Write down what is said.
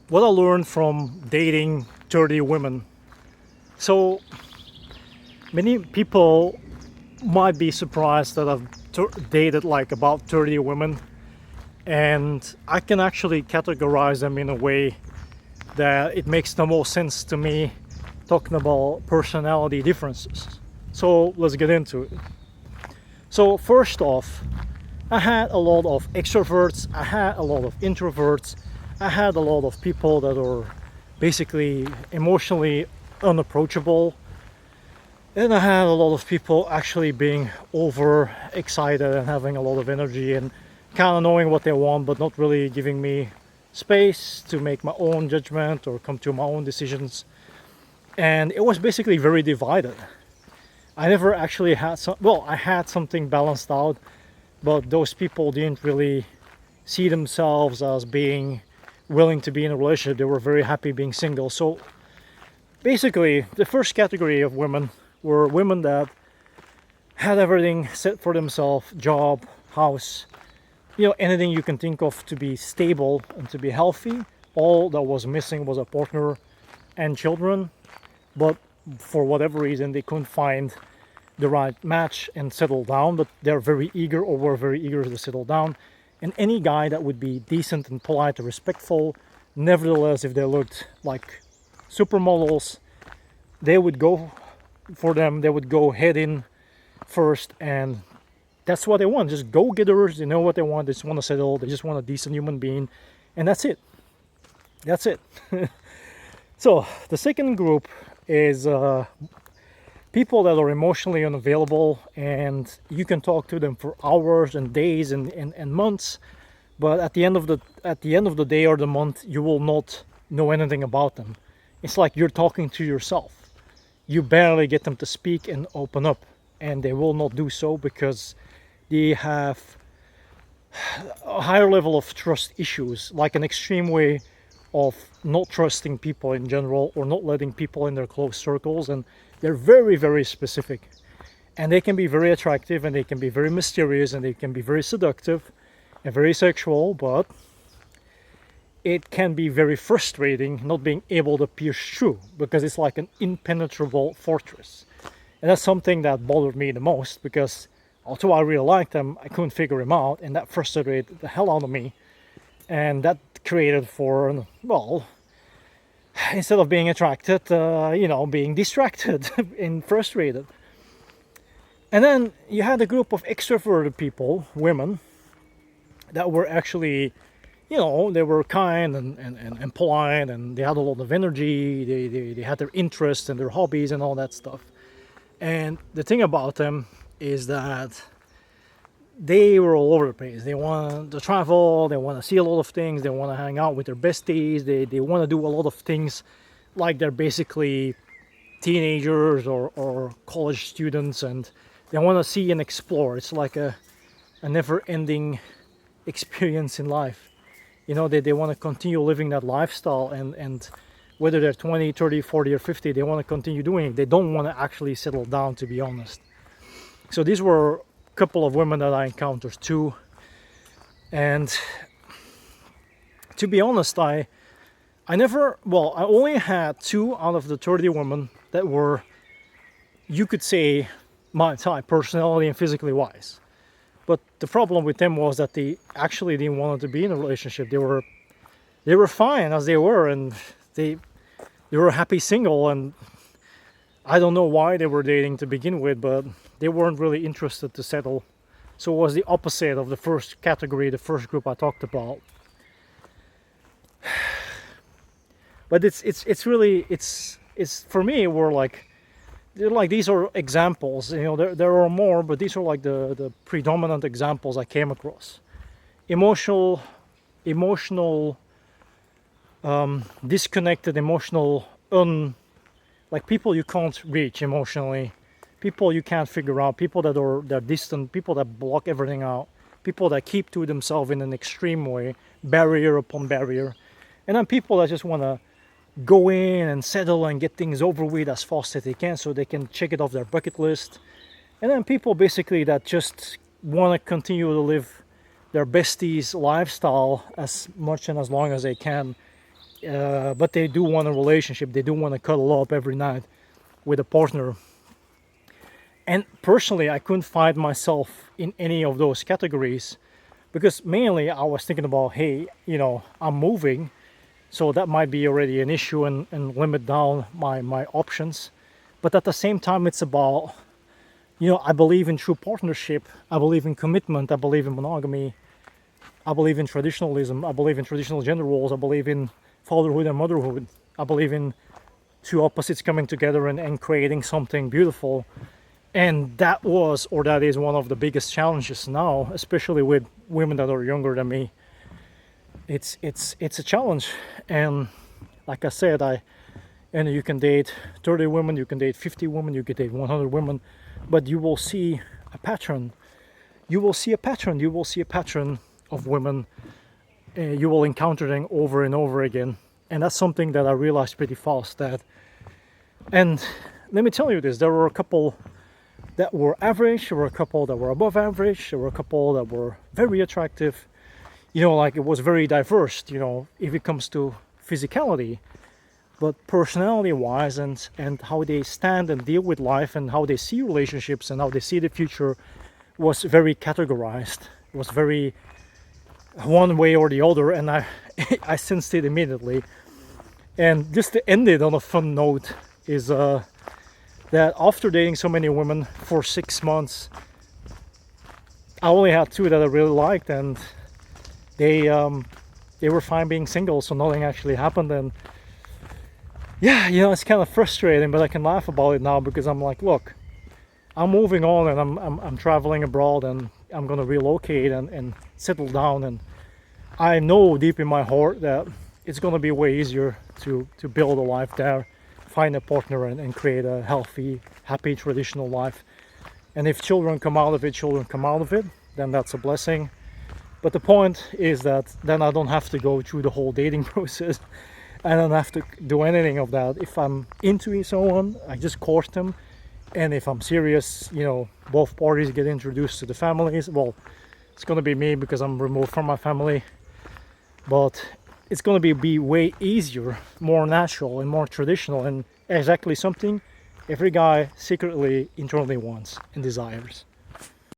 what I learned from dating 30 women. So many people might be surprised that I've dated like about 30 women, and I can actually categorize them in a way that it makes the most sense to me, talking about personality differences. So let's get into it. So first off, I had a lot of extroverts, I had a lot of introverts, I had a lot of people that are basically emotionally unapproachable, and I had a lot of people actually being over excited and having a lot of energy and kind of knowing what they want but not really giving me space to make my own judgment or come to my own decisions. And it was basically very divided. I never actually had I had something balanced out, but those people didn't really see themselves as being willing to be in a relationship. They were very happy being single. So basically, the first category of women were women that had everything set for themselves: job, house, anything you can think of to be stable and to be healthy. All that was missing was a partner and children, but for whatever reason they couldn't find the right match and settle down. But they're very eager, or were very eager, to settle down. And any guy that would be decent and polite and respectful, nevertheless, if they looked like supermodels, they would go for them. They would go head in first, and that's what they want. Just go-getters. They know what they want. They just want to settle. They just want a decent human being, and that's it. That's it. So the second group is people that are emotionally unavailable, and you can talk to them for hours and days and months, but at the end of the day or the month, you will not know anything about them. It's like you're talking to yourself. You barely get them to speak and open up, and they will not do so because they have a higher level of trust issues, like an extreme way of not trusting people in general, or not letting people in their close circles. And they're very, very specific, and they can be very attractive, and they can be very mysterious, and they can be very seductive and very sexual, but it can be very frustrating not being able to pierce through, because it's like an impenetrable fortress. And that's something that bothered me the most, because although I really liked him, I couldn't figure him out, and that frustrated the hell out of me. And that created for, well, instead of being attracted, being distracted and frustrated. And then you had a group of extroverted people, women, that were actually, they were kind and polite, and they had a lot of energy. They had their interests and their hobbies and all that stuff. And the thing about them is that they were all over the place. They want to travel, they want to see a lot of things, they want to hang out with their besties, they want to do a lot of things like they're basically teenagers or college students, and they want to see and explore. It's like a never-ending experience in life. They want to continue living that lifestyle, and whether they're 20, 30, 40, or 50, they want to continue doing it. They don't want to actually settle down, to be honest. So these were couple of women that I encountered too, and to be honest, I only had 2 out of the 30 women that were, you could say, my type, personality and physically wise. But the problem with them was that they actually didn't want to be in a relationship. They were fine as they were, and they were happy single, and I don't know why they were dating to begin with, but they weren't really interested to settle. So it was the opposite of the first category, the first group I talked about. But it's really for me, we're like, these are examples. There are more, but these are like the predominant examples I came across. Emotional, disconnected, like people you can't reach emotionally, people you can't figure out, people that are distant, people that block everything out, people that keep to themselves in an extreme way, barrier upon barrier, and then people that just want to go in and settle and get things over with as fast as they can so they can check it off their bucket list, and then people basically that just want to continue to live their besties lifestyle as much and as long as they can, but they do want a relationship. They do want to cuddle up every night with a partner. And personally, I couldn't find myself in any of those categories because mainly I was thinking about, hey, I'm moving, so that might be already an issue and limit down my options. But at the same time, it's about, I believe in true partnership. I believe in commitment. I believe in monogamy. I believe in traditionalism. I believe in traditional gender roles. I believe in fatherhood and motherhood. I believe in two opposites coming together and creating something beautiful. And that was, or that is, one of the biggest challenges now, especially with women that are younger than me. It's a challenge. And like I said, you can date 30 women, you can date 50 women, you can date 100 women, but you will see a pattern. You will see a pattern of women. You will encounter them over and over again. And that's something that I realized pretty fast. And let me tell you this, there were a couple that were average, there were a couple that were above average, there were a couple that were very attractive. It was very diverse, if it comes to physicality, but personality wise and how they stand and deal with life and how they see relationships and how they see the future was very categorized. It was very one way or the other, and I sensed it immediately. And just to end it on a fun note is that after dating so many women for 6 months, I only had 2 that I really liked, and they were fine being single, so nothing actually happened. And yeah, it's kind of frustrating, but I can laugh about it now because I'm like, look, I'm moving on, and I'm traveling abroad, and I'm gonna relocate and settle down, and I know deep in my heart that it's gonna be way easier to build a life there, find a partner, and create a healthy, happy, traditional life. And if children come out of it, then that's a blessing. But the point is that then I don't have to go through the whole dating process. I don't have to do anything of that. If I'm into someone, I just court them. And if I'm serious, both parties get introduced to the families. Well, it's going to be me because I'm removed from my family. But it's going to be way easier, more natural, and more traditional, and exactly something every guy secretly, internally wants and desires.